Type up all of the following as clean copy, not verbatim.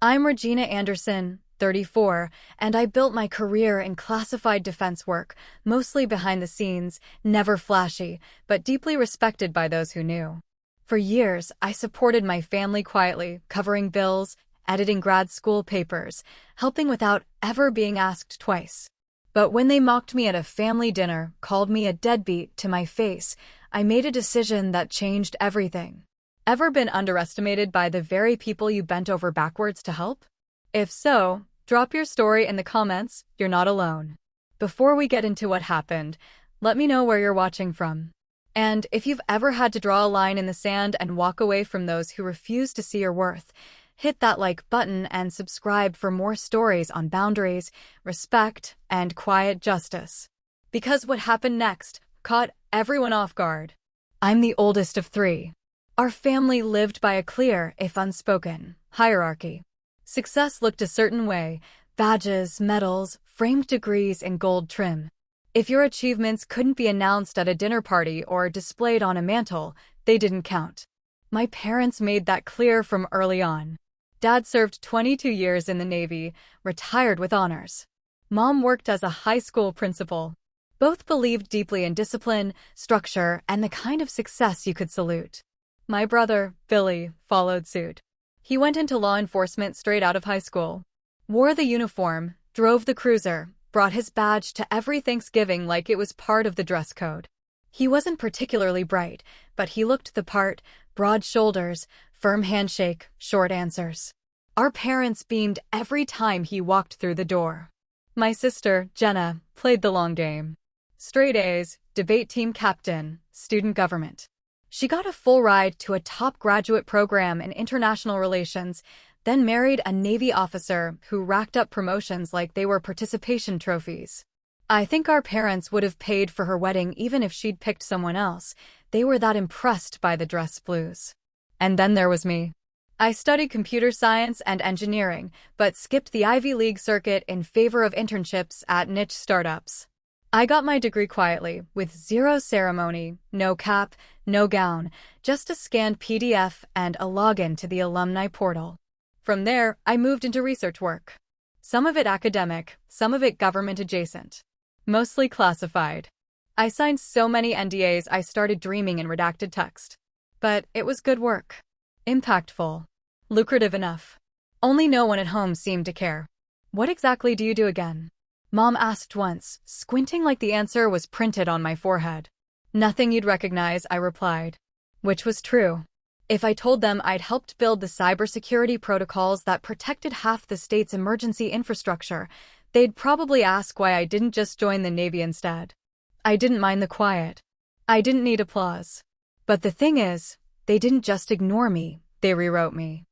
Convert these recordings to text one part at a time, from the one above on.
I'm Regina Anderson, 34, and I built my career in classified defense work, mostly behind the scenes, never flashy, but deeply respected by those who knew. For years, I supported my family quietly, covering bills, editing grad school papers, helping without ever being asked twice. But when they mocked me at a family dinner, called me a deadbeat to my face, I made a decision that changed everything. Ever been underestimated by the very people you bent over backwards to help? If so, drop your story in the comments, you're not alone. Before we get into what happened, let me know where you're watching from. And if you've ever had to draw a line in the sand and walk away from those who refuse to see your worth, hit that like button and subscribe for more stories on boundaries, respect, and quiet justice. Because what happened next caught everyone off guard. I'm the oldest of three. Our family lived by a clear, if unspoken, hierarchy. Success looked a certain way: badges, medals, framed degrees in gold trim. If your achievements couldn't be announced at a dinner party or displayed on a mantle, they didn't count. My parents made that clear from early on. Dad served 22 years in the Navy, retired with honors. Mom worked as a high school principal. Both believed deeply in discipline, structure, and the kind of success you could salute. My brother, Billy, followed suit. He went into law enforcement straight out of high school. Wore the uniform, drove the cruiser, brought his badge to every Thanksgiving like it was part of the dress code. He wasn't particularly bright, but he looked the part: broad shoulders, firm handshake, short answers. Our parents beamed every time he walked through the door. My sister, Jenna, played the long game. Straight A's, debate team captain, student government. She got a full ride to a top graduate program in international relations, then married a Navy officer who racked up promotions like they were participation trophies. I think our parents would have paid for her wedding even if she'd picked someone else. They were that impressed by the dress blues. And then there was me. I studied computer science and engineering, but skipped the Ivy League circuit in favor of internships at niche startups. I got my degree quietly, with zero ceremony, no cap, no gown, just a scanned PDF and a login to the alumni portal. From there, I moved into research work. Some of it academic, some of it government adjacent. Mostly classified. I signed so many NDAs I started dreaming in redacted text. But it was good work. Impactful. Lucrative enough. Only no one at home seemed to care. What exactly do you do again? Mom asked once, squinting like the answer was printed on my forehead. Nothing you'd recognize, I replied. Which was true. If I told them I'd helped build the cybersecurity protocols that protected half the state's emergency infrastructure, they'd probably ask why I didn't just join the Navy instead. I didn't mind the quiet. I didn't need applause. But the thing is, they didn't just ignore me, they rewrote me.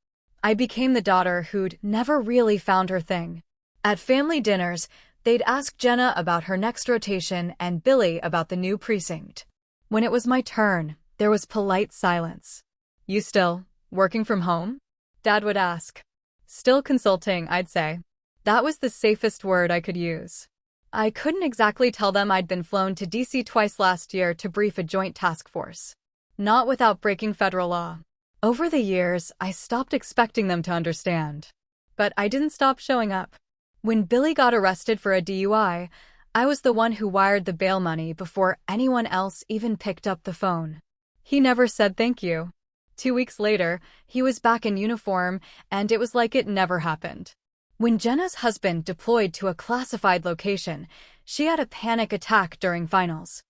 I became the daughter who'd never really found her thing. At family dinners, they'd ask Jenna about her next rotation and Billy about the new precinct. When it was my turn, there was polite silence. You still working from home? Dad would ask. Still consulting, I'd say. That was the safest word I could use. I couldn't exactly tell them I'd been flown to DC twice last year to brief a joint task force. Not without breaking federal law. Over the years, I stopped expecting them to understand. But I didn't stop showing up. When Billy got arrested for a DUI, I was the one who wired the bail money before anyone else even picked up the phone. He never said thank you. 2 weeks later, he was back in uniform, and it was like it never happened. When Jenna's husband deployed to a classified location, she had a panic attack during finals.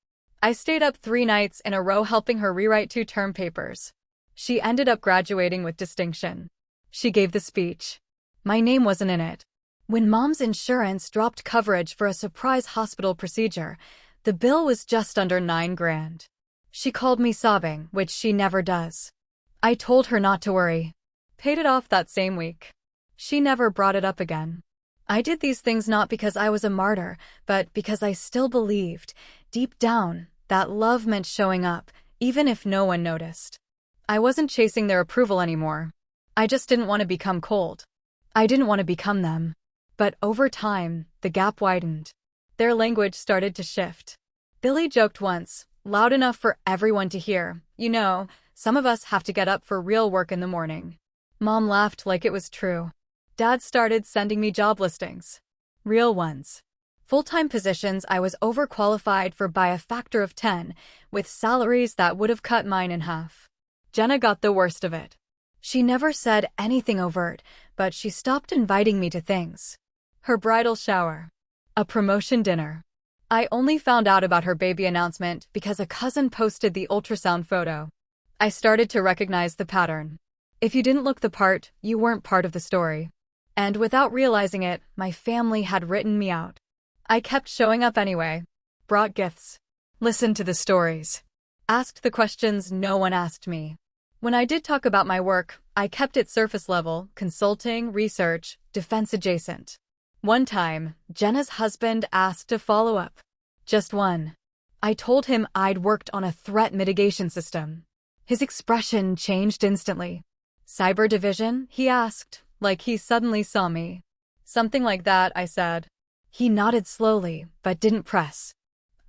I stayed up 3 nights in a row helping her rewrite 2 term papers. She ended up graduating with distinction. She gave the speech. My name wasn't in it. When Mom's insurance dropped coverage for a surprise hospital procedure, the bill was just under $9,000. She called me sobbing, which she never does. I told her not to worry. Paid it off that same week. She never brought it up again. I did these things not because I was a martyr, but because I still believed, deep down, that love meant showing up, even if no one noticed. I wasn't chasing their approval anymore. I just didn't want to become cold. I didn't want to become them. But over time, the gap widened. Their language started to shift. Billy joked once, loud enough for everyone to hear, "You know, some of us have to get up for real work in the morning." Mom laughed like it was true. Dad started sending me job listings. Real ones. Full-time positions I was overqualified for by a factor of 10, with salaries that would have cut mine in half. Jenna got the worst of it. She never said anything overt, but she stopped inviting me to things. Her bridal shower. A promotion dinner. I only found out about her baby announcement because a cousin posted the ultrasound photo. I started to recognize the pattern. If you didn't look the part, you weren't part of the story. And without realizing it, my family had written me out. I kept showing up anyway. Brought gifts. Listened to the stories. Asked the questions no one asked me. When I did talk about my work, I kept it surface level, consulting, research, defense adjacent. One time, Jenna's husband asked to follow up. Just one. I told him I'd worked on a threat mitigation system. His expression changed instantly. Cyber division, he asked, like he suddenly saw me. Something like that, I said. He nodded slowly, but didn't press.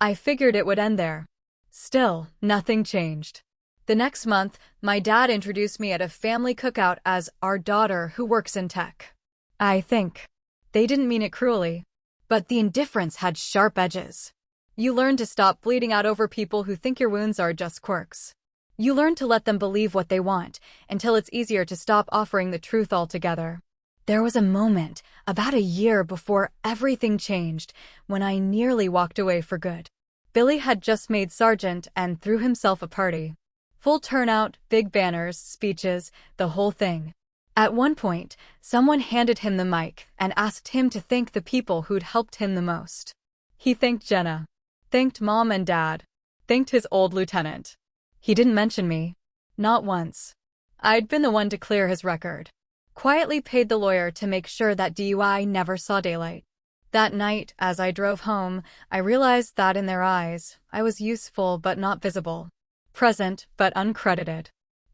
I figured it would end there. Still, nothing changed. The next month, my dad introduced me at a family cookout as our daughter who works in tech. I think they didn't mean it cruelly, but the indifference had sharp edges. You learn to stop bleeding out over people who think your wounds are just quirks. You learn to let them believe what they want, until it's easier to stop offering the truth altogether. There was a moment, about a year before everything changed, when I nearly walked away for good. Billy had just made sergeant and threw himself a party. Full turnout, big banners, speeches, the whole thing. At one point, someone handed him the mic and asked him to thank the people who'd helped him the most. He thanked Jenna. Thanked Mom and Dad. Thanked his old lieutenant. He didn't mention me. Not once. I'd been the one to clear his record. Quietly paid the lawyer to make sure that DUI never saw daylight. That night, as I drove home, I realized that in their eyes, I was useful but not visible. Present but uncredited.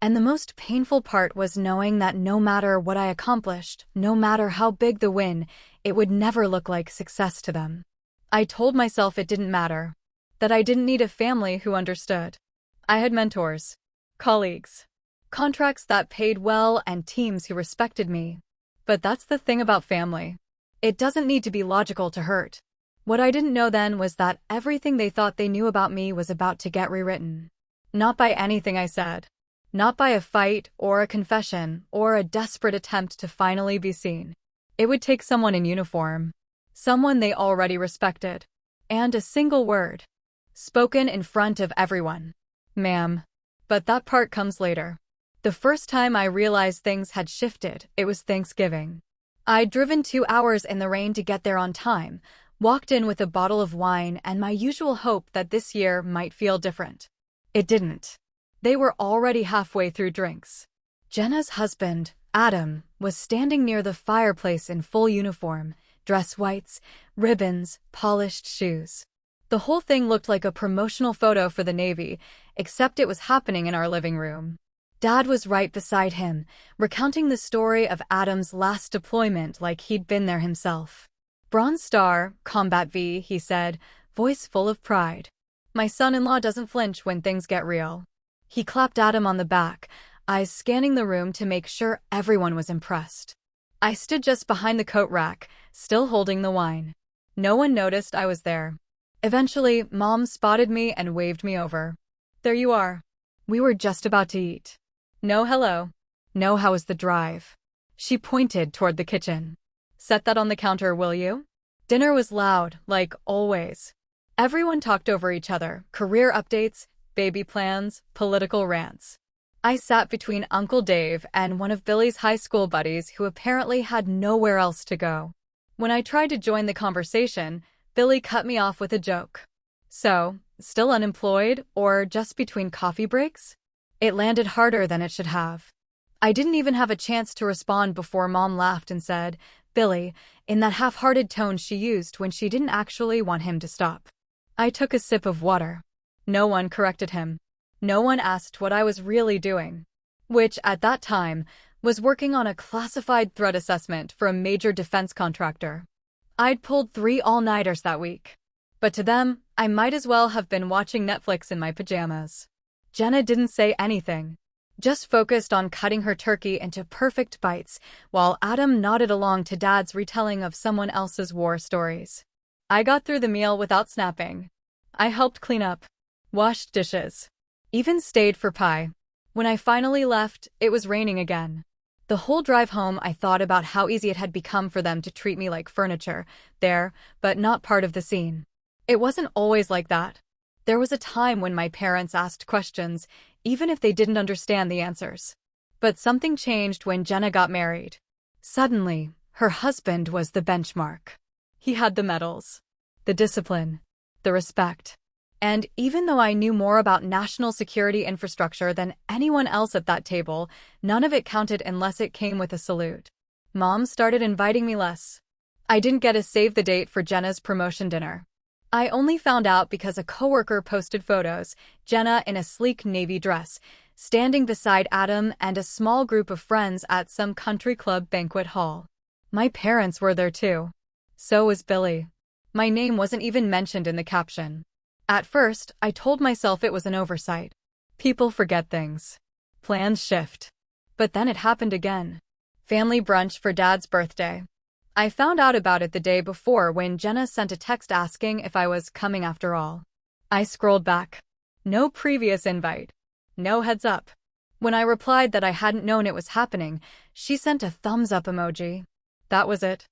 And the most painful part was knowing that no matter what I accomplished, no matter how big the win, it would never look like success to them. I told myself it didn't matter. That I didn't need a family who understood. I had mentors. Colleagues. Contracts that paid well and teams who respected me. But that's the thing about family. It doesn't need to be logical to hurt. What I didn't know then was that everything they thought they knew about me was about to get rewritten. Not by anything I said. Not by a fight or a confession or a desperate attempt to finally be seen. It would take someone in uniform. Someone they already respected. And a single word. Spoken in front of everyone. Ma'am. But that part comes later. The first time I realized things had shifted, it was Thanksgiving. I'd driven 2 hours in the rain to get there on time, walked in with a bottle of wine and my usual hope that this year might feel different. It didn't. They were already halfway through drinks. Jenna's husband, Adam, was standing near the fireplace in full uniform, dress whites, ribbons, polished shoes. The whole thing looked like a promotional photo for the Navy, except it was happening in our living room. Dad was right beside him, recounting the story of Adam's last deployment like he'd been there himself. Bronze Star, Combat V, he said, voice full of pride. My son-in-law doesn't flinch when things get real. He clapped Adam on the back, eyes scanning the room to make sure everyone was impressed. I stood just behind the coat rack, still holding the wine. No one noticed I was there. Eventually, Mom spotted me and waved me over. There you are. We were just about to eat. No hello. No how was the drive. She pointed toward the kitchen. Set that on the counter, will you? Dinner was loud, like always. Everyone talked over each other, career updates, baby plans, political rants. I sat between Uncle Dave and one of Billy's high school buddies who apparently had nowhere else to go. When I tried to join the conversation, Billy cut me off with a joke. So, still unemployed, or just between coffee breaks? It landed harder than it should have. I didn't even have a chance to respond before Mom laughed and said, Billy, in that half-hearted tone she used when she didn't actually want him to stop. I took a sip of water. No one corrected him. No one asked what I was really doing. Which, at that time, was working on a classified threat assessment for a major defense contractor. I'd pulled 3 all-nighters that week. But to them, I might as well have been watching Netflix in my pajamas. Jenna didn't say anything. just focused on cutting her turkey into perfect bites, while Adam nodded along to Dad's retelling of someone else's war stories. I got through the meal without snapping. I helped clean up, washed dishes, even stayed for pie. When I finally left, it was raining again. The whole drive home, I thought about how easy it had become for them to treat me like furniture, there, but not part of the scene. It wasn't always like that. There was a time when my parents asked questions, even if they didn't understand the answers. But something changed when Jenna got married. Suddenly, her husband was the benchmark. He had the medals, the discipline, the respect. And even though I knew more about national security infrastructure than anyone else at that table, none of it counted unless it came with a salute. Mom started inviting me less. I didn't get a save the date for Jenna's promotion dinner. I only found out because a coworker posted photos, Jenna in a sleek navy dress, standing beside Adam and a small group of friends at some country club banquet hall. My parents were there too. So was Billy. My name wasn't even mentioned in the caption. At first, I told myself it was an oversight. People forget things. Plans shift. But then it happened again. Family brunch for Dad's birthday. I found out about it the day before when Jenna sent a text asking if I was coming after all. I scrolled back. No previous invite. No heads up. When I replied that I hadn't known it was happening, she sent a thumbs up emoji. That was it.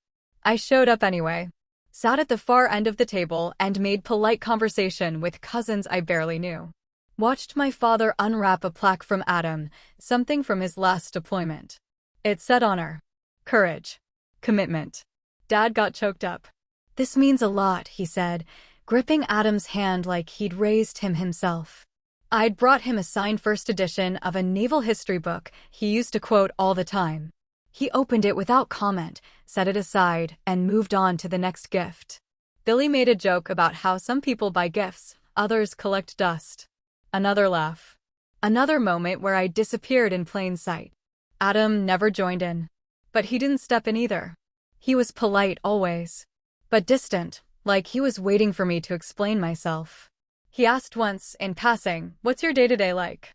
I showed up anyway. Sat at the far end of the table and made polite conversation with cousins I barely knew. Watched my father unwrap a plaque from Adam, something from his last deployment. It said honor, courage, commitment. Dad got choked up. This means a lot, he said, gripping Adam's hand like he'd raised him himself. I'd brought him a signed first edition of a naval history book he used to quote all the time. He opened it without comment, set it aside, and moved on to the next gift. Billy made a joke about how some people buy gifts, others collect dust. Another laugh. Another moment where I disappeared in plain sight. Adam never joined in. But he didn't step in either. He was polite always. But distant, like he was waiting for me to explain myself. He asked once, in passing, "What's your day-to-day like?"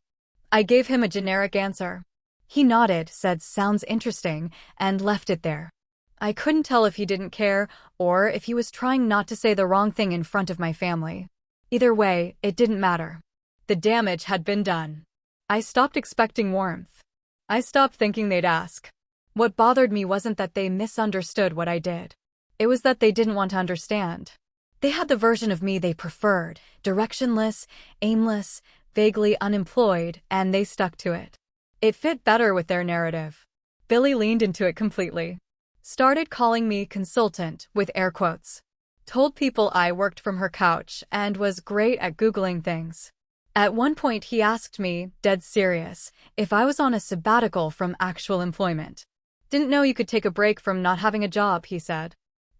I gave him a generic answer. He nodded, said "sounds interesting," and left it there. I couldn't tell if he didn't care, or if he was trying not to say the wrong thing in front of my family. Either way, it didn't matter. The damage had been done. I stopped expecting warmth. I stopped thinking they'd ask. What bothered me wasn't that they misunderstood what I did. It was that they didn't want to understand. They had the version of me they preferred, directionless, aimless, vaguely unemployed, and they stuck to it. It fit better with their narrative. Billy leaned into it completely. Started calling me consultant, with air quotes. Told people I worked from her couch and was great at Googling things. At one point he asked me, dead serious, if I was on a sabbatical from actual employment. Didn't know you could take a break from not having a job, he said.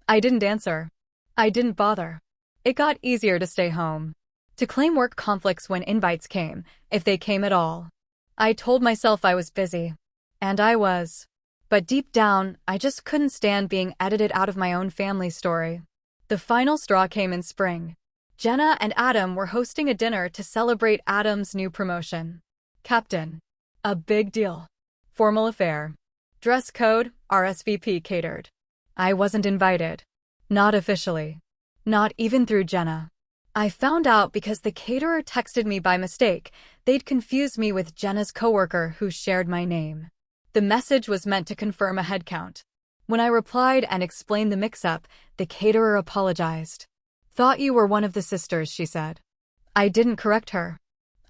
I didn't answer. I didn't bother. It got easier to stay home. To claim work conflicts when invites came, if they came at all. I told myself I was busy. And I was. But deep down, I just couldn't stand being edited out of my own family story. The final straw came in spring. Jenna and Adam were hosting a dinner to celebrate Adam's new promotion. Captain. A big deal. Formal affair. Dress code, RSVP catered. I wasn't invited. Not officially. Not even through Jenna. I found out because the caterer texted me by mistake. They'd confused me with Jenna's coworker who shared my name. The message was meant to confirm a head count. When I replied and explained the mix-up, the caterer apologized. Thought you were one of the sisters, she said. I didn't correct her.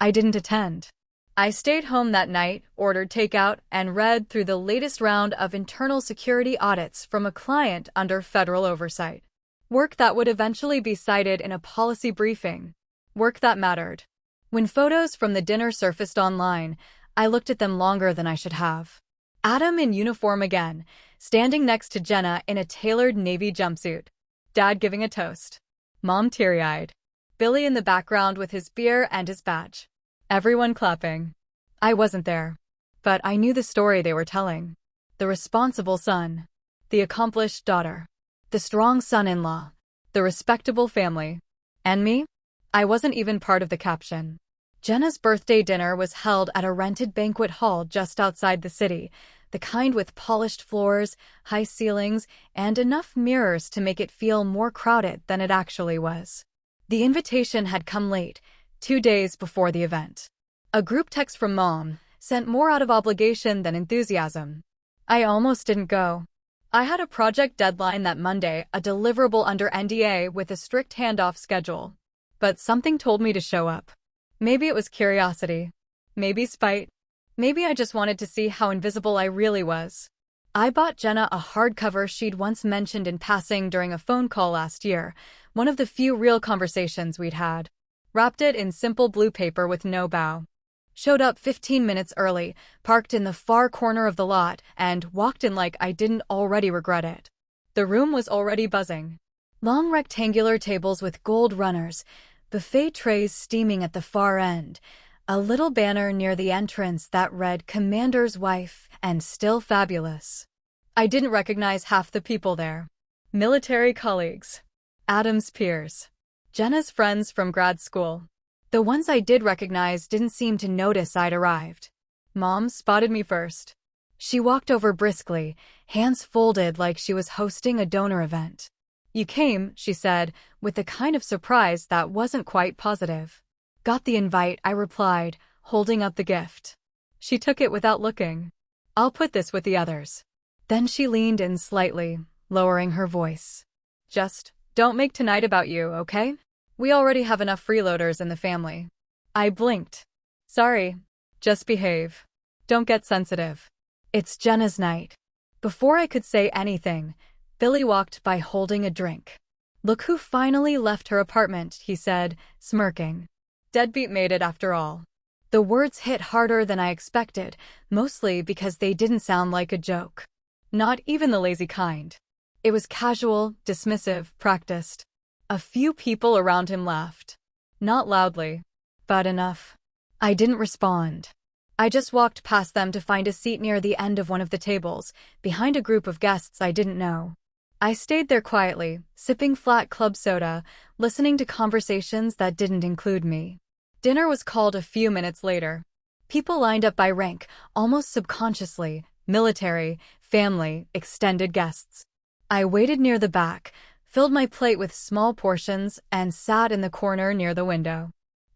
I didn't attend. I stayed home that night, ordered takeout, and read through the latest round of internal security audits from a client under federal oversight. Work that would eventually be cited in a policy briefing. Work that mattered. When photos from the dinner surfaced online, I looked at them longer than I should have. Adam in uniform again, standing next to Jenna in a tailored navy jumpsuit. Dad giving a toast. Mom teary-eyed. Billy in the background with his beer and his badge. Everyone clapping. I wasn't there. But I knew the story they were telling. The responsible son. The accomplished daughter. The strong son-in-law. The respectable family. And me? I wasn't even part of the caption. Jenna's birthday dinner was held at a rented banquet hall just outside the city, the kind with polished floors, high ceilings, and enough mirrors to make it feel more crowded than it actually was. The invitation had come late, 2 days before the event. A group text from Mom, sent more out of obligation than enthusiasm. I almost didn't go. I had a project deadline that Monday, a deliverable under NDA with a strict handoff schedule. But something told me to show up. Maybe it was curiosity. Maybe spite. Maybe I just wanted to see how invisible I really was. I bought Jenna a hardcover she'd once mentioned in passing during a phone call last year, one of the few real conversations we'd had. Wrapped it in simple blue paper with no bow. Showed up 15 minutes early, parked in the far corner of the lot, and walked in like I didn't already regret it. The room was already buzzing. Long rectangular tables with gold runners, buffet trays steaming at the far end, a little banner near the entrance that read Commander's Wife and Still Fabulous. I didn't recognize half the people there. Military colleagues. Adam's peers. Jenna's friends from grad school. The ones I did recognize didn't seem to notice I'd arrived. Mom spotted me first. She walked over briskly, hands folded like she was hosting a donor event. "You came," she said, with the kind of surprise that wasn't quite positive. "Got the invite," I replied, holding up the gift. She took it without looking. "I'll put this with the others." Then she leaned in slightly, lowering her voice. "Just don't make tonight about you, okay? We already have enough freeloaders in the family." I blinked. "Sorry. Just behave. Don't get sensitive. It's Jenna's night." Before I could say anything, Billy walked by holding a drink. "Look who finally left her apartment," he said, smirking. Deadbeat made it after all. The words hit harder than I expected, mostly because they didn't sound like a joke. Not even the lazy kind. It was casual, dismissive, practiced. A few people around him laughed. Not loudly, but enough. I didn't respond. I just walked past them to find a seat near the end of one of the tables, behind a group of guests I didn't know. I stayed there quietly, sipping flat club soda, listening to conversations that didn't include me. Dinner was called a few minutes later. People lined up by rank, almost subconsciously: military, family, extended guests. I waited near the back, filled my plate with small portions, and sat in the corner near the window.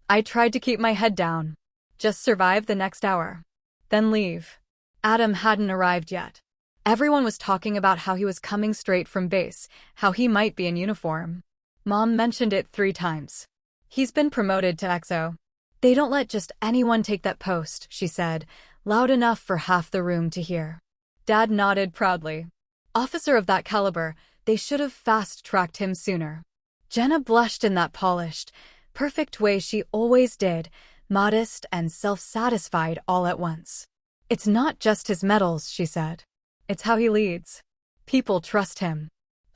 I tried to keep my head down. Just survive the next hour. Then leave. Adam hadn't arrived yet. Everyone was talking about how he was coming straight from base, how he might be in uniform. Mom mentioned it 3 times. "He's been promoted to XO. They don't let just anyone take that post," she said, loud enough for half the room to hear. Dad nodded proudly. "Officer of that caliber, they should have fast-tracked him sooner." Jenna blushed in that polished, perfect way she always did, modest and self-satisfied all at once. "It's not just his medals," she said. "It's how he leads. People trust him."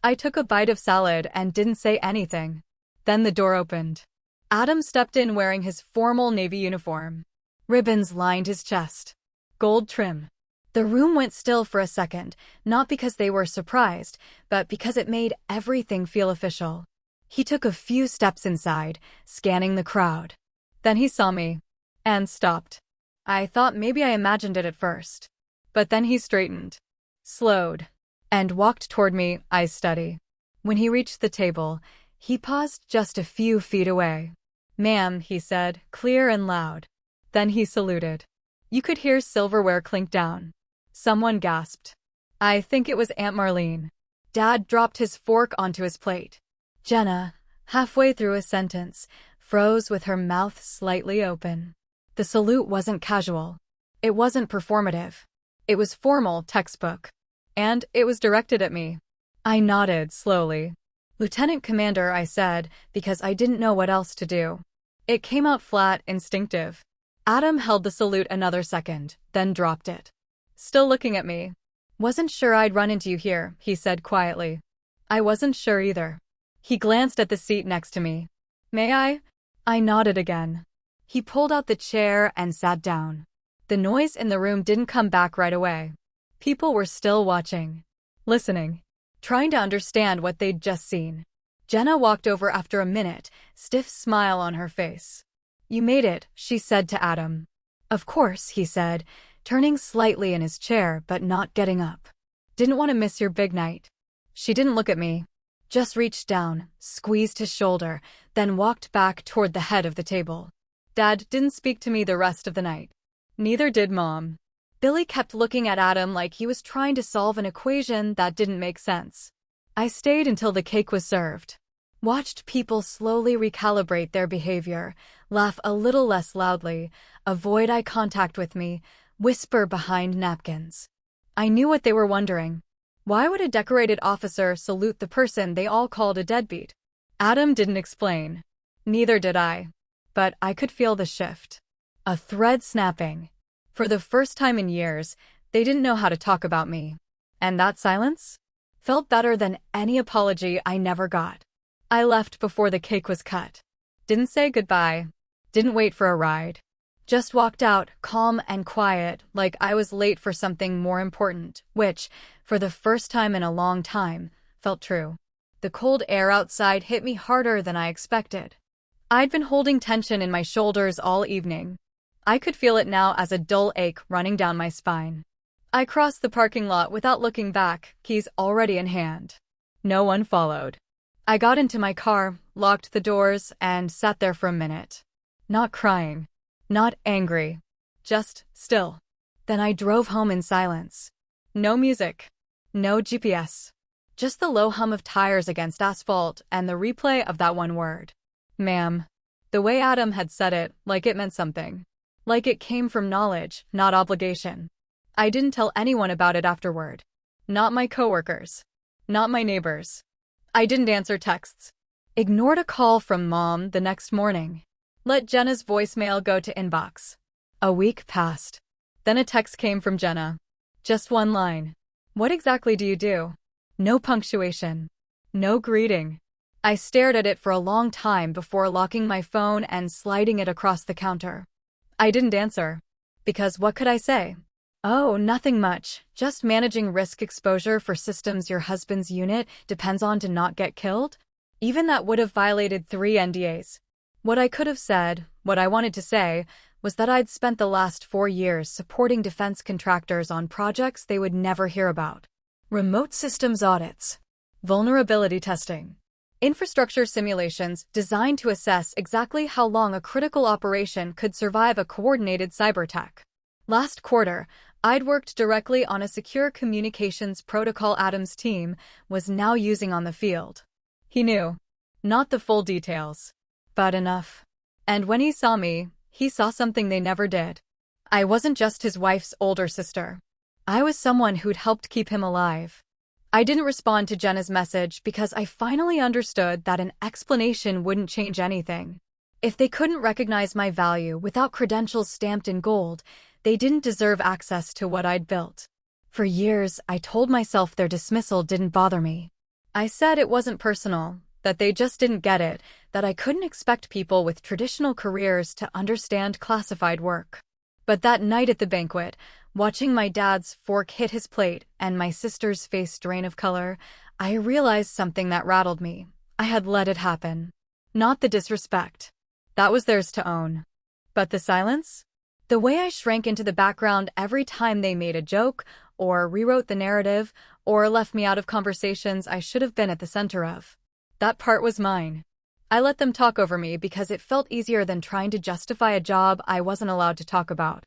I took a bite of salad and didn't say anything. Then the door opened. Adam stepped in wearing his formal Navy uniform. Ribbons lined his chest. Gold trim. The room went still for a second, not because they were surprised, but because it made everything feel official. He took a few steps inside, scanning the crowd. Then he saw me. And stopped. I thought maybe I imagined it at first. But then he straightened. Slowed. And walked toward me, eyes steady. When he reached the table, he paused just a few feet away. "Ma'am," he said, clear and loud. Then he saluted. You could hear silverware clink down. Someone gasped. I think it was Aunt Marlene. Dad dropped his fork onto his plate. Jenna, halfway through a sentence, froze with her mouth slightly open. The salute wasn't casual. It wasn't performative. It was formal, textbook. And it was directed at me. I nodded slowly. "Lieutenant Commander," I said, because I didn't know what else to do. It came out flat, instinctive. Adam held the salute another second, then dropped it. Still looking at me. "Wasn't sure I'd run into you here," he said quietly. I wasn't sure either. He glanced at the seat next to me. "May I?" I nodded again. He pulled out the chair and sat down. The noise in the room didn't come back right away. People were still watching, listening, trying to understand what they'd just seen. Jenna walked over after a minute, stiff smile on her face. "You made it," she said to Adam. "Of course," he said, turning slightly in his chair but not getting up. "Didn't want to miss your big night." She didn't look at me, just reached down, squeezed his shoulder, then walked back toward the head of the table. Dad didn't speak to me the rest of the night. Neither did Mom. Billy kept looking at Adam like he was trying to solve an equation that didn't make sense. I stayed until the cake was served. Watched people slowly recalibrate their behavior, laugh a little less loudly, avoid eye contact with me, whisper behind napkins. I knew what they were wondering. Why would a decorated officer salute the person they all called a deadbeat? Adam didn't explain. Neither did I. But I could feel the shift. A thread snapping. For the first time in years, they didn't know how to talk about me. And that silence felt better than any apology I never got. I left before the cake was cut. Didn't say goodbye. Didn't wait for a ride. Just walked out, calm and quiet, like I was late for something more important, which, for the first time in a long time, felt true. The cold air outside hit me harder than I expected. I'd been holding tension in my shoulders all evening. I could feel it now as a dull ache running down my spine. I crossed the parking lot without looking back, keys already in hand. No one followed. I got into my car, locked the doors, and sat there for a minute. Not crying. Not angry. Just still. Then I drove home in silence. No music. No GPS. Just the low hum of tires against asphalt and the replay of that one word. Ma'am. The way Adam had said it, like it meant something. Like it came from knowledge, not obligation. I didn't tell anyone about it afterward. Not my coworkers. Not my neighbors. I didn't answer texts. Ignored a call from Mom the next morning. Let Jenna's voicemail go to inbox. A week passed. Then a text came from Jenna. Just one line. "What exactly do you do?" No punctuation. No greeting. I stared at it for a long time before locking my phone and sliding it across the counter. I didn't answer. Because what could I say? "Oh, nothing much. Just managing risk exposure for systems your husband's unit depends on to not get killed?" Even that would have violated 3 NDAs. What I could have said, what I wanted to say, was that I'd spent the last 4 years supporting defense contractors on projects they would never hear about. Remote systems audits. Vulnerability testing. Infrastructure simulations designed to assess exactly how long a critical operation could survive a coordinated cyberattack. Last quarter, I'd worked directly on a secure communications protocol Adam's team was now using on the field. He knew. Not the full details. But enough. And when he saw me, he saw something they never did. I wasn't just his wife's older sister. I was someone who'd helped keep him alive. I didn't respond to Jenna's message because I finally understood that an explanation wouldn't change anything. If they couldn't recognize my value without credentials stamped in gold, they didn't deserve access to what I'd built. For years, I told myself their dismissal didn't bother me. I said it wasn't personal, that they just didn't get it, that I couldn't expect people with traditional careers to understand classified work. But that night at the banquet, watching my dad's fork hit his plate and my sister's face drain of color, I realized something that rattled me. I had let it happen. Not the disrespect. That was theirs to own. But the silence? The way I shrank into the background every time they made a joke, or rewrote the narrative, or left me out of conversations I should have been at the center of. That part was mine. I let them talk over me because it felt easier than trying to justify a job I wasn't allowed to talk about.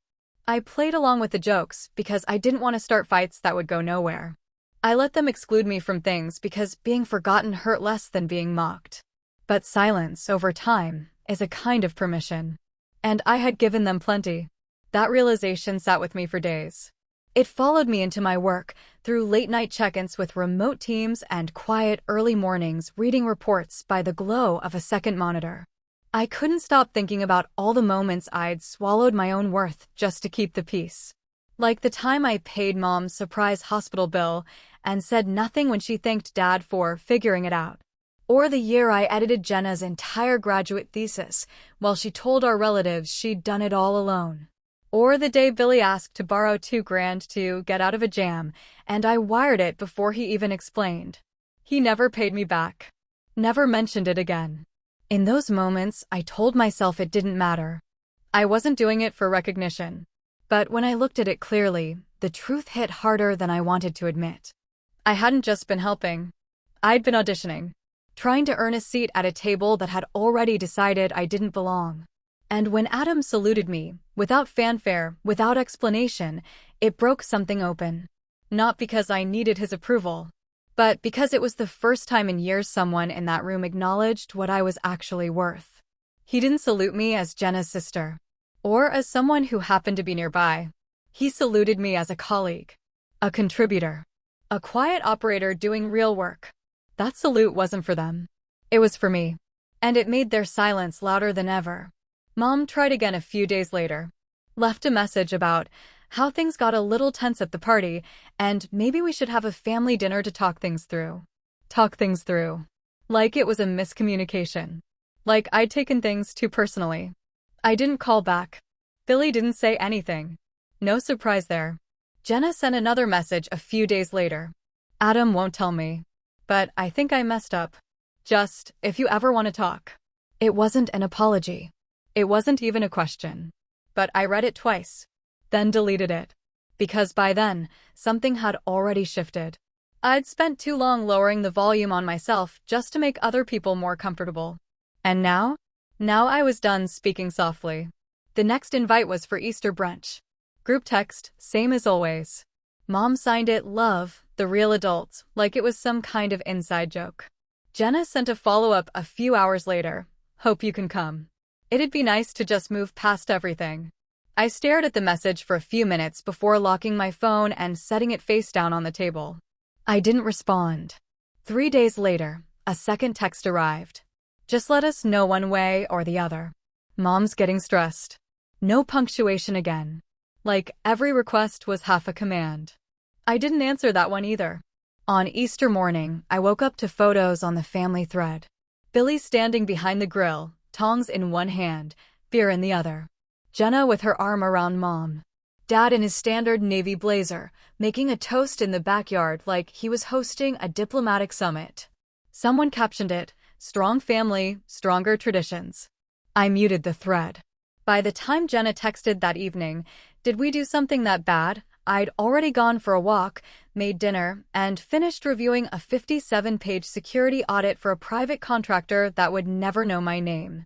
I played along with the jokes because I didn't want to start fights that would go nowhere. I let them exclude me from things because being forgotten hurt less than being mocked. But silence, over time, is a kind of permission. And I had given them plenty. That realization sat with me for days. It followed me into my work, through late-night check-ins with remote teams and quiet early mornings reading reports by the glow of a second monitor. I couldn't stop thinking about all the moments I'd swallowed my own worth just to keep the peace. Like the time I paid Mom's surprise hospital bill and said nothing when she thanked Dad for figuring it out. Or the year I edited Jenna's entire graduate thesis while she told our relatives she'd done it all alone. Or the day Billy asked to borrow $2,000 to get out of a jam, and I wired it before he even explained. He never paid me back. Never mentioned it again. In those moments, I told myself it didn't matter. I wasn't doing it for recognition. But when I looked at it clearly, the truth hit harder than I wanted to admit. I hadn't just been helping. I'd been auditioning, trying to earn a seat at a table that had already decided I didn't belong. And when Adam saluted me, without fanfare, without explanation, it broke something open. Not because I needed his approval, but because it was the first time in years someone in that room acknowledged what I was actually worth. He didn't salute me as Jenna's sister, or as someone who happened to be nearby. He saluted me as a colleague, a contributor, a quiet operator doing real work. That salute wasn't for them. It was for me. And it made their silence louder than ever. Mom tried again a few days later. Left a message about how things got a little tense at the party, and maybe we should have a family dinner to talk things through. Talk things through. Like it was a miscommunication. Like I'd taken things too personally. I didn't call back. Billy didn't say anything. No surprise there. Jenna sent another message a few days later. Adam won't tell me. But I think I messed up. Just, if you ever want to talk. It wasn't an apology. It wasn't even a question. But I read it twice. Then deleted it. Because by then, something had already shifted. I'd spent too long lowering the volume on myself just to make other people more comfortable. And now? Now I was done speaking softly. The next invite was for Easter brunch. Group text, same as always. Mom signed it Love, the real adults, like it was some kind of inside joke. Jenna sent a follow-up a few hours later. Hope you can come. It'd be nice to just move past everything. I stared at the message for a few minutes before locking my phone and setting it face down on the table. I didn't respond. 3 days later, a second text arrived. Just let us know one way or the other. Mom's getting stressed. No punctuation again. Like every request was half a command. I didn't answer that one either. On Easter morning, I woke up to photos on the family thread. Billy standing behind the grill, tongs in one hand, beer in the other. Jenna with her arm around Mom. Dad in his standard navy blazer, making a toast in the backyard like he was hosting a diplomatic summit. Someone captioned it, "Strong family, stronger traditions." I muted the thread. By the time Jenna texted that evening, did we do something that bad? I'd already gone for a walk, made dinner, and finished reviewing a 57-page security audit for a private contractor that would never know my name.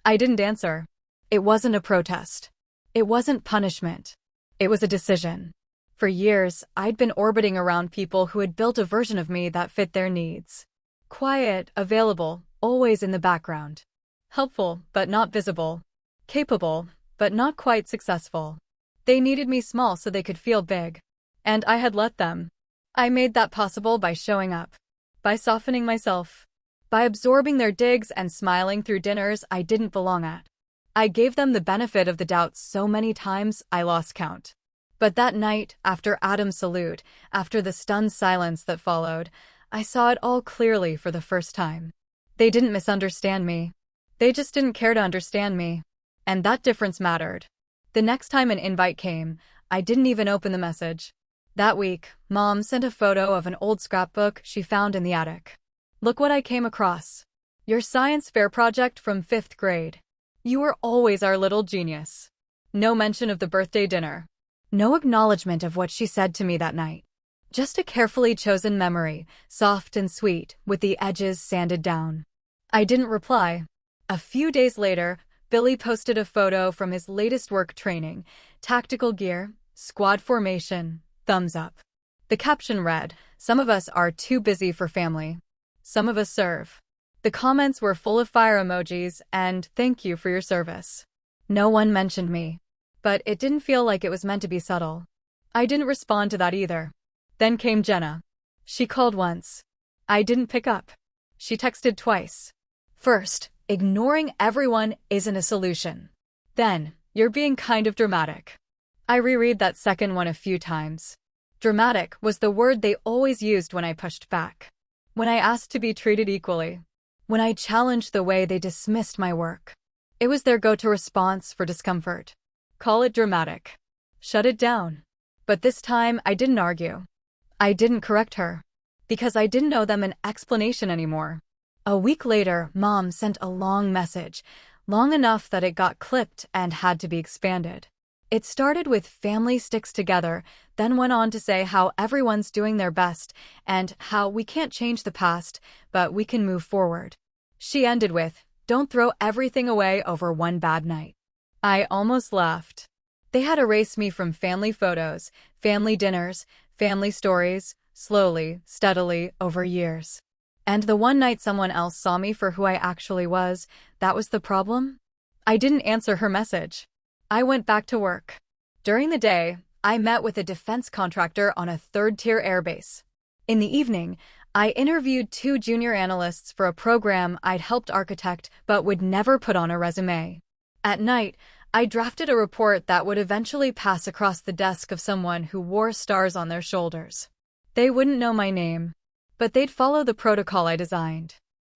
I didn't answer. It wasn't a protest. It wasn't punishment. It was a decision. For years, I'd been orbiting around people who had built a version of me that fit their needs. Quiet, available, always in the background. Helpful, but not visible. Capable, but not quite successful. They needed me small so they could feel big. And I had let them. I made that possible by showing up. By softening myself. By absorbing their digs and smiling through dinners I didn't belong at. I gave them the benefit of the doubt so many times I lost count. But that night, after Adam's salute, after the stunned silence that followed, I saw it all clearly for the first time. They didn't misunderstand me. They just didn't care to understand me. And that difference mattered. The next time an invite came, I didn't even open the message. That week, Mom sent a photo of an old scrapbook she found in the attic. Look what I came across. Your science fair project from 5th grade. You were always our little genius. No mention of the birthday dinner. No acknowledgement of what she said to me that night. Just a carefully chosen memory, soft and sweet, with the edges sanded down. I didn't reply. A few days later, Billy posted a photo from his latest work training, tactical gear, squad formation, thumbs up. The caption read, "Some of us are too busy for family. Some of us serve." The comments were full of fire emojis and "thank you for your service." No one mentioned me. But it didn't feel like it was meant to be subtle. I didn't respond to that either. Then came Jenna. She called once. I didn't pick up. She texted twice. First, ignoring everyone isn't a solution. Then, you're being kind of dramatic. I reread that second one a few times. Dramatic was the word they always used when I pushed back. When I asked to be treated equally. When I challenged the way they dismissed my work. It was their go-to response for discomfort. Call it dramatic. Shut it down. But this time, I didn't argue. I didn't correct her. Because I didn't owe them an explanation anymore. A week later, Mom sent a long message, long enough that it got clipped and had to be expanded. It started with "family sticks together," then went on to say how everyone's doing their best and how we can't change the past, but we can move forward. She ended with, "Don't throw everything away over one bad night." I almost laughed. They had erased me from family photos, family dinners, family stories, slowly, steadily, over years. And the one night someone else saw me for who I actually was, that was the problem? I didn't answer her message. I went back to work. During the day, I met with a defense contractor on a third-tier airbase. In the evening, I interviewed 2 junior analysts for a program I'd helped architect but would never put on a resume. At night, I drafted a report that would eventually pass across the desk of someone who wore stars on their shoulders. They wouldn't know my name, but they'd follow the protocol I designed.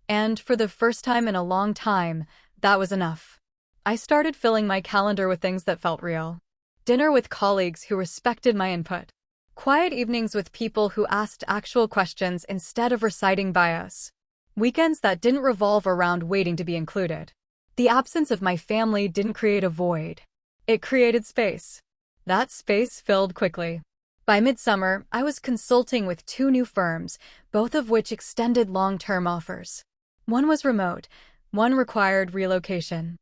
And for the first time in a long time, that was enough. I started filling my calendar with things that felt real. Dinner with colleagues who respected my input. Quiet evenings with people who asked actual questions instead of reciting bios. Weekends that didn't revolve around waiting to be included. The absence of my family didn't create a void. It created space. That space filled quickly. By midsummer, I was consulting with 2 new firms, both of which extended long-term offers. One was remote, one required relocation.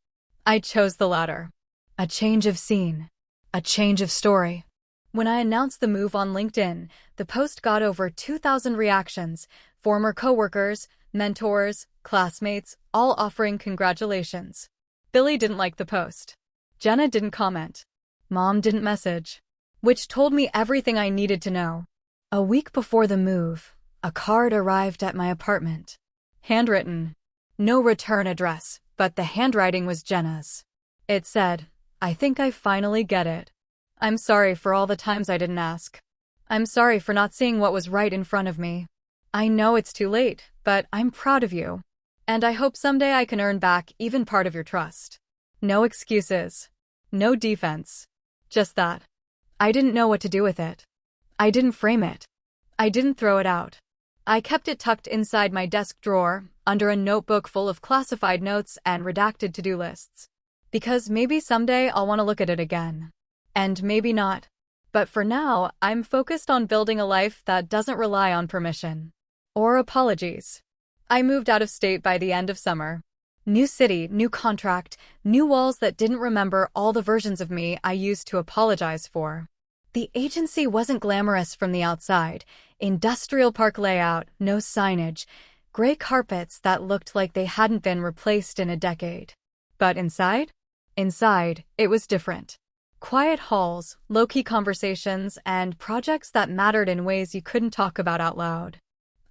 I chose the latter. A change of scene. A change of story. When I announced the move on LinkedIn, the post got over 2,000 reactions, former coworkers, mentors, classmates, all offering congratulations. Billy didn't like the post. Jenna didn't comment. Mom didn't message. Which told me everything I needed to know. A week before the move, a card arrived at my apartment. Handwritten. No return address, but the handwriting was Jenna's. It said, "I think I finally get it. I'm sorry for all the times I didn't ask. I'm sorry for not seeing what was right in front of me. I know it's too late, but I'm proud of you. And I hope someday I can earn back even part of your trust." No excuses. No defense. Just that. I didn't know what to do with it. I didn't frame it. I didn't throw it out. I kept it tucked inside my desk drawer, under a notebook full of classified notes and redacted to-do lists. Because maybe someday I'll want to look at it again. And maybe not. But for now, I'm focused on building a life that doesn't rely on permission. Or apologies. I moved out of state by the end of summer. New city, new contract, new walls that didn't remember all the versions of me I used to apologize for. The agency wasn't glamorous from the outside. Industrial park layout, no signage, gray carpets that looked like they hadn't been replaced in a decade. But inside? Inside, it was different. Quiet halls, low-key conversations, and projects that mattered in ways you couldn't talk about out loud.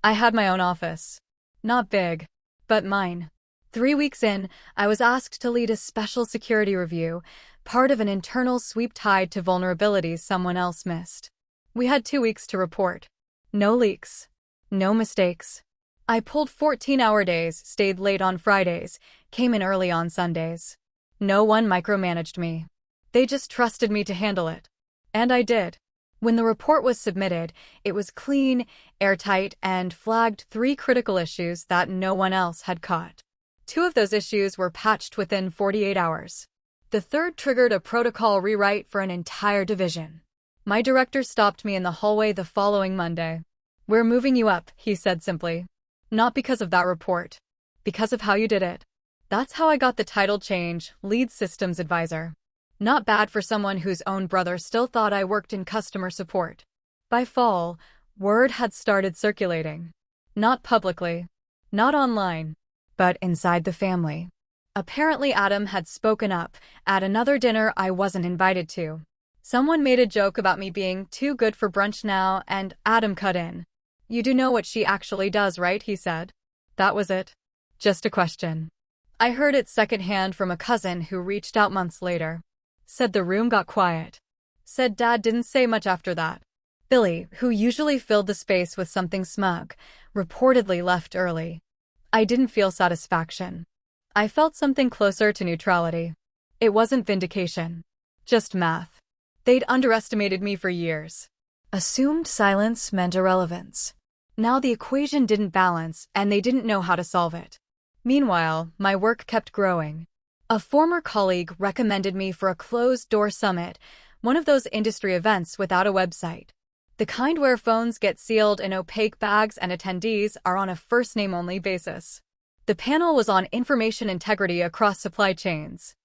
I had my own office. Not big, but mine. 3 weeks in, I was asked to lead a special security review, part of an internal sweep tied to vulnerabilities someone else missed. We had 2 weeks to report. No leaks. No mistakes. I pulled 14-hour days, stayed late on Fridays, came in early on Sundays. No one micromanaged me. They just trusted me to handle it. And I did. When the report was submitted, it was clean, airtight, and flagged 3 critical issues that no one else had caught. 2 of those issues were patched within 48 hours. The 3rd triggered a protocol rewrite for an entire division. My director stopped me in the hallway the following Monday. "We're moving you up," he said simply. "Not because of that report. Because of how you did it." That's how I got the title change, Lead Systems Advisor. Not bad for someone whose own brother still thought I worked in customer support. By fall, word had started circulating. Not publicly. Not online. But inside the family. Apparently Adam had spoken up at another dinner I wasn't invited to. Someone made a joke about me being too good for brunch now, and Adam cut in. "You do know what she actually does, right?" he said. That was it. Just a question. I heard it secondhand from a cousin who reached out months later. Said the room got quiet. Said Dad didn't say much after that. Billy, who usually filled the space with something smug, reportedly left early. I didn't feel satisfaction. I felt something closer to neutrality. It wasn't vindication. Just math. They'd underestimated me for years. Assumed silence meant irrelevance. Now the equation didn't balance, and they didn't know how to solve it. Meanwhile, my work kept growing. A former colleague recommended me for a closed-door summit, one of those industry events without a website. The kind where phones get sealed in opaque bags and attendees are on a first-name-only basis. The panel was on information integrity across supply chains.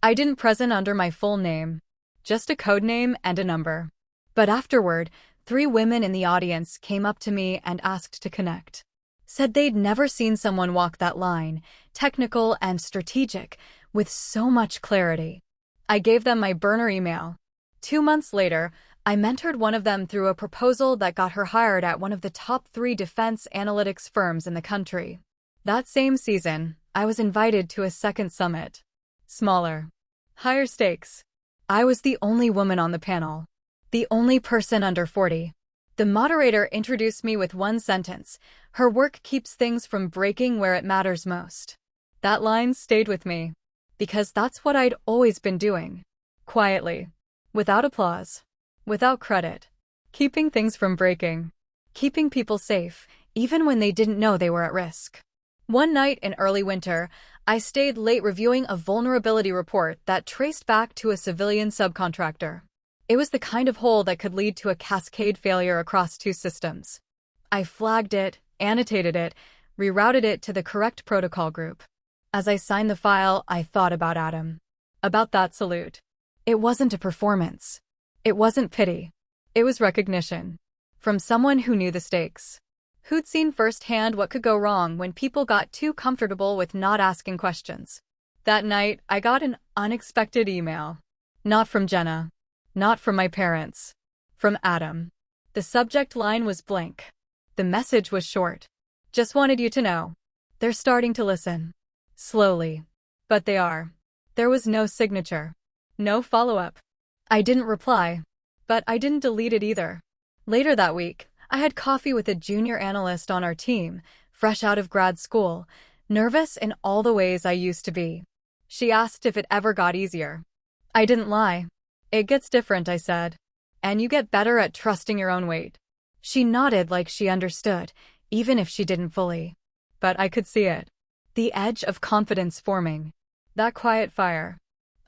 I didn't present under my full name, just a code name and a number. But afterward, 3 women in the audience came up to me and asked to connect. Said they'd never seen someone walk that line, technical and strategic, with so much clarity. I gave them my burner email. 2 months later, I mentored one of them through a proposal that got her hired at one of the top 3 defense analytics firms in the country. That same season, I was invited to a second summit. Smaller. Higher stakes. I was the only woman on the panel. The only person under 40. The moderator introduced me with one sentence: "Her work keeps things from breaking where it matters most." That line stayed with me, because that's what I'd always been doing. Quietly. Without applause. Without credit. Keeping things from breaking. Keeping people safe, even when they didn't know they were at risk. One night in early winter, I stayed late reviewing a vulnerability report that traced back to a civilian subcontractor. It was the kind of hole that could lead to a cascade failure across 2 systems. I flagged it, annotated it, rerouted it to the correct protocol group. As I signed the file, I thought about Adam. About that salute. It wasn't a performance. It wasn't pity. It was recognition. From someone who knew the stakes. Who'd seen firsthand what could go wrong when people got too comfortable with not asking questions. That night, I got an unexpected email. Not from Jenna. Not from my parents. From Adam. The subject line was blank. The message was short. "Just wanted you to know. They're starting to listen. Slowly. But they are." There was no signature. No follow-up. I didn't reply. But I didn't delete it either. Later that week, I had coffee with a junior analyst on our team, fresh out of grad school, nervous in all the ways I used to be. She asked if it ever got easier. I didn't lie. "It gets different," I said. "And you get better at trusting your own weight." She nodded like she understood, even if she didn't fully. But I could see it. The edge of confidence forming. That quiet fire.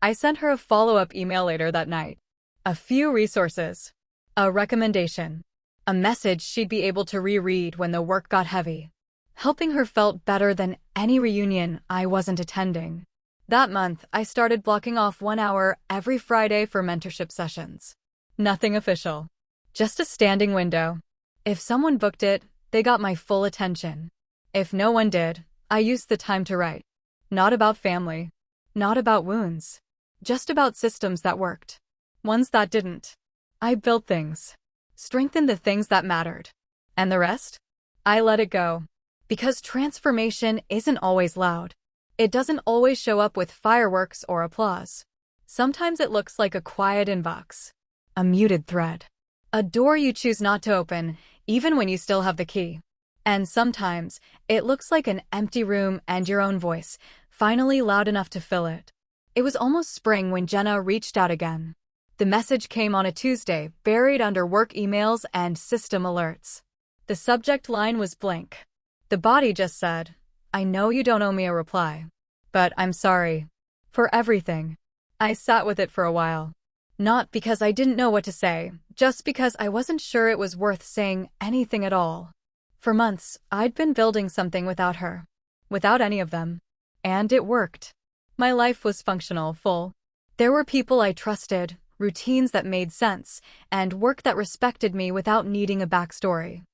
I sent her a follow-up email later that night. A few resources. A recommendation. A message she'd be able to reread when the work got heavy. Helping her felt better than any reunion I wasn't attending. That month, I started blocking off 1 hour every Friday for mentorship sessions. Nothing official. Just a standing window. If someone booked it, they got my full attention. If no one did, I used the time to write. Not about family. Not about wounds. Just about systems that worked. Ones that didn't. I built things. Strengthened the things that mattered. And the rest? I let it go. Because transformation isn't always loud. It doesn't always show up with fireworks or applause. Sometimes it looks like a quiet inbox. A muted thread. A door you choose not to open, even when you still have the key. And sometimes, it looks like an empty room and your own voice, finally loud enough to fill it. It was almost spring when Jenna reached out again. The message came on a Tuesday, buried under work emails and system alerts. The subject line was blank. The body just said, "I know you don't owe me a reply. But I'm sorry. For everything." I sat with it for a while. Not because I didn't know what to say, just because I wasn't sure it was worth saying anything at all. For months, I'd been building something without her. Without any of them. And it worked. My life was functional, full. There were people I trusted, routines that made sense, and work that respected me without needing a backstory.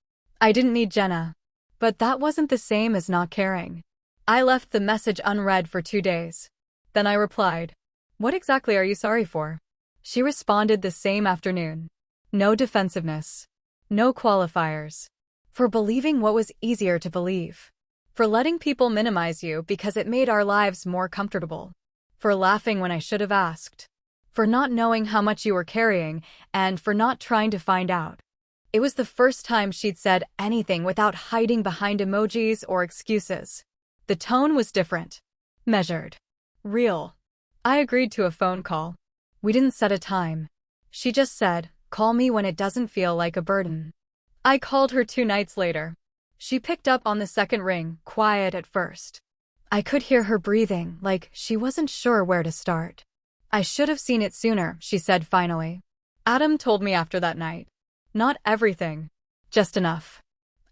I didn't need Jenna. But that wasn't the same as not caring. I left the message unread for 2 days. Then I replied, "What exactly are you sorry for?" She responded the same afternoon. No defensiveness. No qualifiers. For believing what was easier to believe. For letting people minimize you because it made our lives more comfortable. For laughing when I should have asked. For not knowing how much you were carrying, and for not trying to find out. It was the first time she'd said anything without hiding behind emojis or excuses. The tone was different. Measured. Real. I agreed to a phone call. We didn't set a time. She just said, "Call me when it doesn't feel like a burden." I called her 2 nights later. She picked up on the second ring, quiet at first. I could hear her breathing, like she wasn't sure where to start. I should have seen it sooner, she said finally. Adam told me after that night. Not everything. Just enough.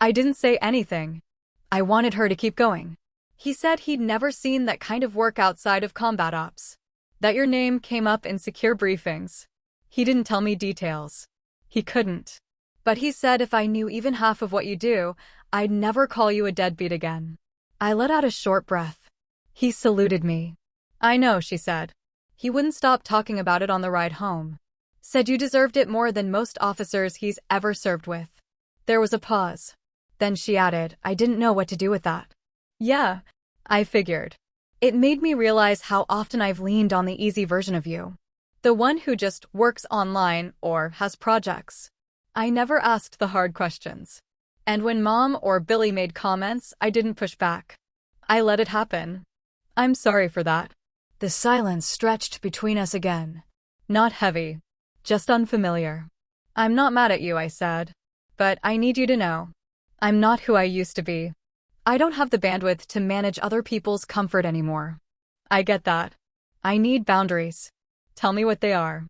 I didn't say anything. I wanted her to keep going. He said he'd never seen that kind of work outside of combat ops. That your name came up in secure briefings. He didn't tell me details. He couldn't. But he said if I knew even half of what you do, I'd never call you a deadbeat again. I let out a short breath. He saluted me. I know, she said. He wouldn't stop talking about it on the ride home. Said you deserved it more than most officers he's ever served with. There was a pause. Then she added, I didn't know what to do with that. Yeah, I figured. It made me realize how often I've leaned on the easy version of you. The one who just works online or has projects. I never asked the hard questions. And when Mom or Billy made comments, I didn't push back. I let it happen. I'm sorry for that. The silence stretched between us again. Not heavy. Just unfamiliar. I'm not mad at you, I said. But I need you to know. I'm not who I used to be. I don't have the bandwidth to manage other people's comfort anymore. I get that. I need boundaries. Tell me what they are.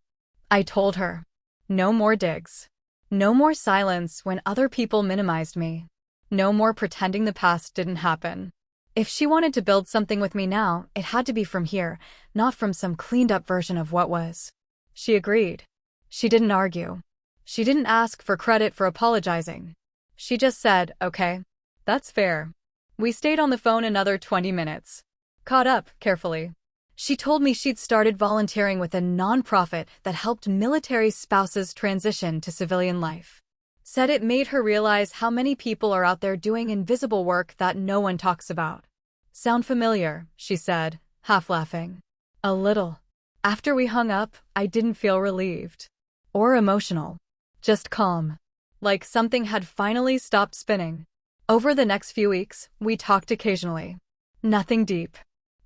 I told her. No more digs. No more silence when other people minimized me. No more pretending the past didn't happen. If she wanted to build something with me now, it had to be from here, not from some cleaned-up version of what was. She agreed. She didn't argue. She didn't ask for credit for apologizing. She just said, okay, that's fair. We stayed on the phone another 20 minutes. Caught up, carefully. She told me she'd started volunteering with a nonprofit that helped military spouses transition to civilian life. Said it made her realize how many people are out there doing invisible work that no one talks about. Sound familiar, she said, half laughing. A little. After we hung up, I didn't feel relieved. Or emotional. Just calm. Like something had finally stopped spinning. Over the next few weeks, we talked occasionally. Nothing deep.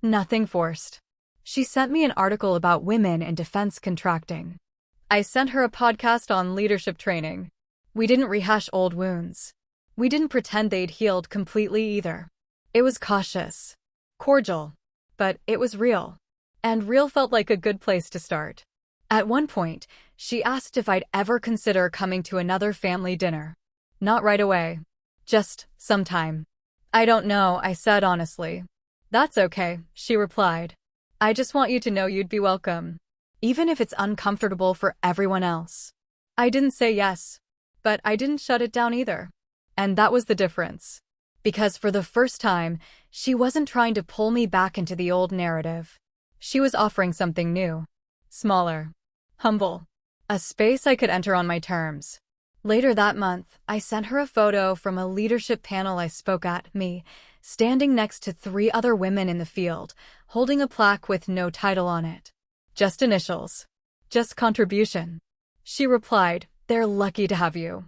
Nothing forced. She sent me an article about women in defense contracting. I sent her a podcast on leadership training. We didn't rehash old wounds. We didn't pretend they'd healed completely either. It was cautious. Cordial. But it was real. And real felt like a good place to start. At one point, she asked if I'd ever consider coming to another family dinner. Not right away. Just sometime. I don't know, I said honestly. That's okay, she replied. I just want you to know you'd be welcome. Even if it's uncomfortable for everyone else. I didn't say yes. But I didn't shut it down either. And that was the difference. Because for the first time, she wasn't trying to pull me back into the old narrative. She was offering something new. Smaller. Humble. A space I could enter on my terms. Later that month, I sent her a photo from a leadership panel I spoke at, me, standing next to 3 other women in the field, holding a plaque with no title on it. Just initials. Just contribution. She replied, they're lucky to have you.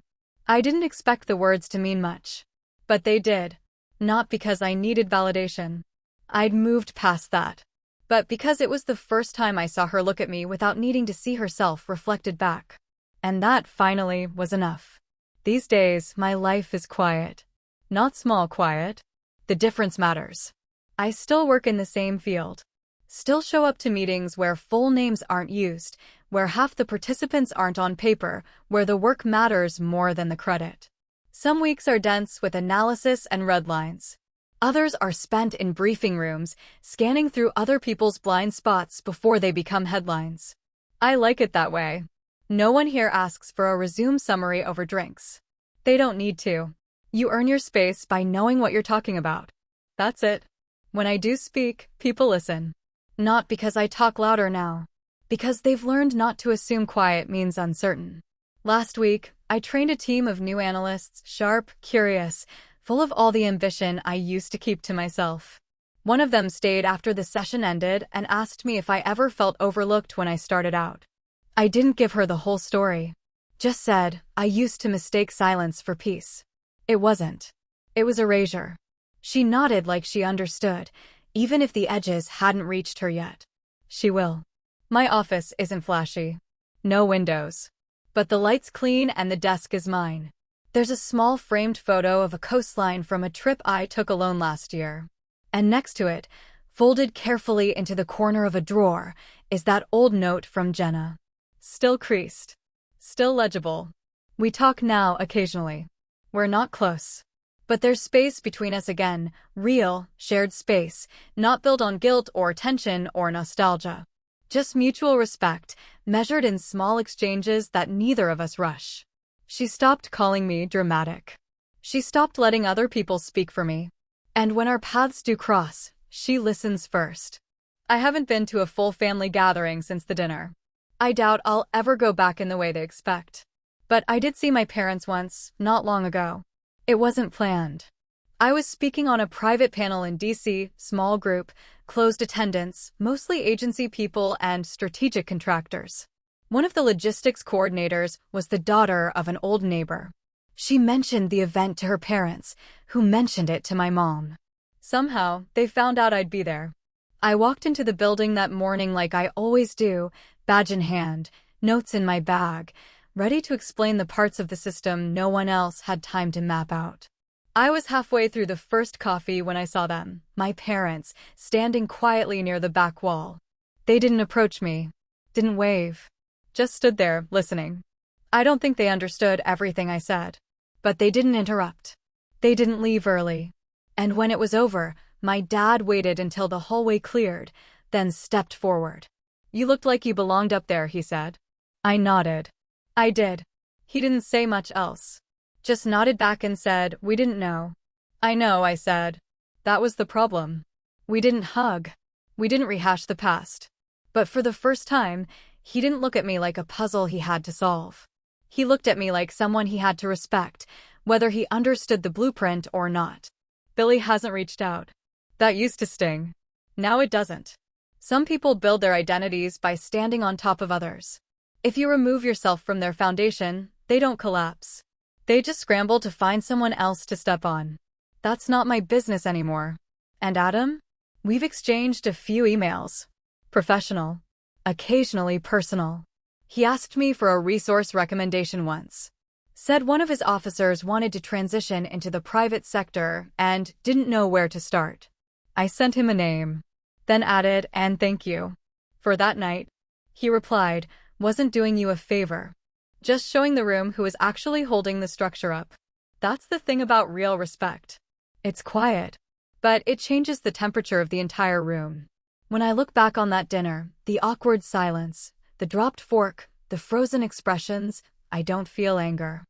I didn't expect the words to mean much. But they did. Not because I needed validation. I'd moved past that. But because it was the first time I saw her look at me without needing to see herself reflected back. And that, finally, was enough. These days, my life is quiet. Not small quiet. The difference matters. I still work in the same field. Still show up to meetings where full names aren't used, where half the participants aren't on paper, where the work matters more than the credit. Some weeks are dense with analysis and red lines. Others are spent in briefing rooms, scanning through other people's blind spots before they become headlines. I like it that way. No one here asks for a resume summary over drinks. They don't need to. You earn your space by knowing what you're talking about. That's it. When I do speak, people listen. Not because I talk louder now. Because they've learned not to assume quiet means uncertain. Last week, I trained a team of new analysts, sharp, curious, full of all the ambition I used to keep to myself. One of them stayed after the session ended and asked me if I ever felt overlooked when I started out. I didn't give her the whole story. Just said, I used to mistake silence for peace. It wasn't. It was erasure. She nodded like she understood, even if the edges hadn't reached her yet. She will. My office isn't flashy. No windows. But the light's clean and the desk is mine. There's a small framed photo of a coastline from a trip I took alone last year. And next to it, folded carefully into the corner of a drawer, is that old note from Jenna. Still creased. Still legible. We talk now occasionally. We're not close. But there's space between us again, real, shared space, not built on guilt or tension or nostalgia. Just mutual respect, measured in small exchanges that neither of us rush. She stopped calling me dramatic. She stopped letting other people speak for me. And when our paths do cross, she listens first. I haven't been to a full family gathering since the dinner. I doubt I'll ever go back in the way they expect. But I did see my parents once, not long ago. It wasn't planned. I was speaking on a private panel in DC, small group, closed attendance, mostly agency people and strategic contractors. One of the logistics coordinators was the daughter of an old neighbor. She mentioned the event to her parents, who mentioned it to my mom. Somehow, they found out I'd be there. I walked into the building that morning like I always do, badge in hand, notes in my bag, ready to explain the parts of the system no one else had time to map out. I was halfway through the first coffee when I saw them, my parents, standing quietly near the back wall. They didn't approach me, didn't wave, just stood there, listening. I don't think they understood everything I said. But they didn't interrupt. They didn't leave early. And when it was over, my dad waited until the hallway cleared, then stepped forward. "You looked like you belonged up there," he said. I nodded. I did. He didn't say much else. Just nodded back and said, "We didn't know." "I know," I said. That was the problem. We didn't hug. We didn't rehash the past. But for the first time, he didn't look at me like a puzzle he had to solve. He looked at me like someone he had to respect, whether he understood the blueprint or not. Billy hasn't reached out. That used to sting. Now it doesn't. Some people build their identities by standing on top of others. If you remove yourself from their foundation, they don't collapse. They just scramble to find someone else to step on. That's not my business anymore. And Adam? We've exchanged a few emails. Professional. Occasionally personal. He asked me for a resource recommendation once. Said one of his officers wanted to transition into the private sector and didn't know where to start. I sent him a name. Then added, "And thank you for that night." He replied, "Wasn't doing you a favor. Just showing the room who is actually holding the structure up." That's the thing about real respect. It's quiet, but it changes the temperature of the entire room. When I look back on that dinner, the awkward silence, the dropped fork, the frozen expressions, I don't feel anger.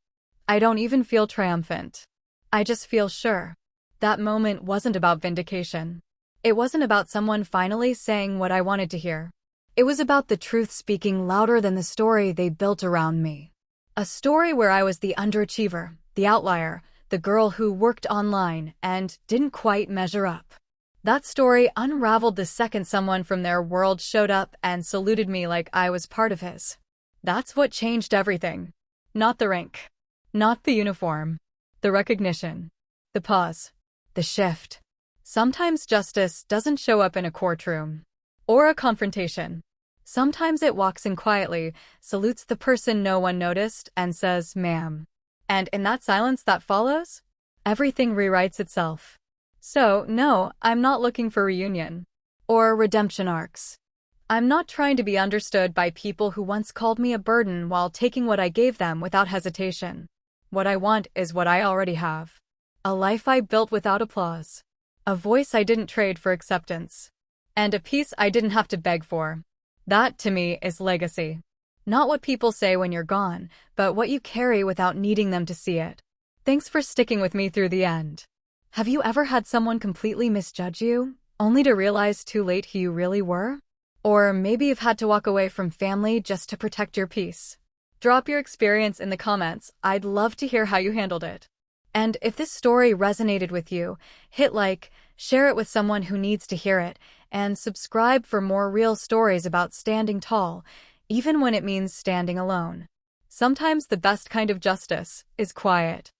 I don't even feel triumphant. I just feel sure. That moment wasn't about vindication. It wasn't about someone finally saying what I wanted to hear. It was about the truth speaking louder than the story they built around me. A story where I was the underachiever, the outlier, the girl who worked online and didn't quite measure up. That story unraveled the second someone from their world showed up and saluted me like I was part of his. That's what changed everything. Not the rank. Not the uniform. The recognition. The pause. The shift. Sometimes justice doesn't show up in a courtroom. Or a confrontation. Sometimes it walks in quietly, salutes the person no one noticed, and says, "Ma'am." And in that silence that follows, everything rewrites itself. So, no, I'm not looking for reunion. Or redemption arcs. I'm not trying to be understood by people who once called me a burden while taking what I gave them without hesitation. What I want is what I already have. A life I built without applause. A voice I didn't trade for acceptance. And a peace I didn't have to beg for. That, to me, is legacy. Not what people say when you're gone, but what you carry without needing them to see it. Thanks for sticking with me through the end. Have you ever had someone completely misjudge you, only to realize too late who you really were? Or maybe you've had to walk away from family just to protect your peace. Drop your experience in the comments. I'd love to hear how you handled it. And if this story resonated with you, hit like, share it with someone who needs to hear it, and subscribe for more real stories about standing tall, even when it means standing alone. Sometimes the best kind of justice is quiet.